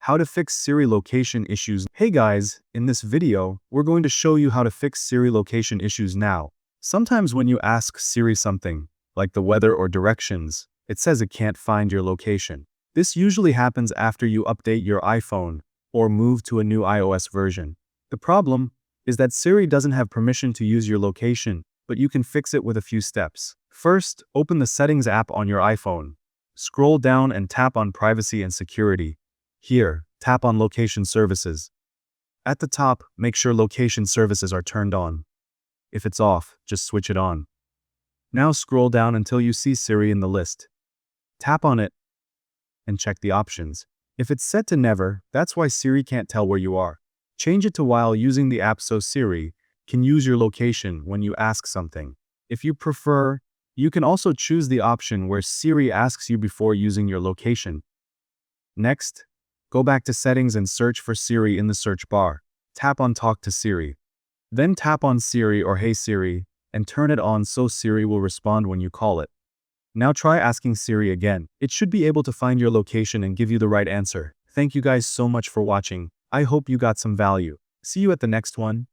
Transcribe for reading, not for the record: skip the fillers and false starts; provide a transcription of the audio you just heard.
How to fix Siri location issues. Hey guys, in this video, we're going to show you how to fix Siri location issues now. Sometimes when you ask Siri something, like the weather or directions, it says it can't find your location. This usually happens after you update your iPhone or move to a new iOS version. The problem is that Siri doesn't have permission to use your location, but you can fix it with a few steps. First, open the Settings app on your iPhone. Scroll down and tap on Privacy and Security. Here, tap on Location Services. At the top, make sure Location Services are turned on. If it's off, just switch it on. Now scroll down until you see Siri in the list. Tap on it and check the options. If it's set to Never, that's why Siri can't tell where you are. Change it to While using the app so Siri can use your location when you ask something. If you prefer, you can also choose the option where Siri asks you before using your location. Next, go back to Settings and search for Siri in the search bar. Tap on Talk to Siri. Then tap on Siri or Hey Siri and turn it on so Siri will respond when you call it. Now try asking Siri again. It should be able to find your location and give you the right answer. Thank you guys so much for watching. I hope you got some value. See you at the next one.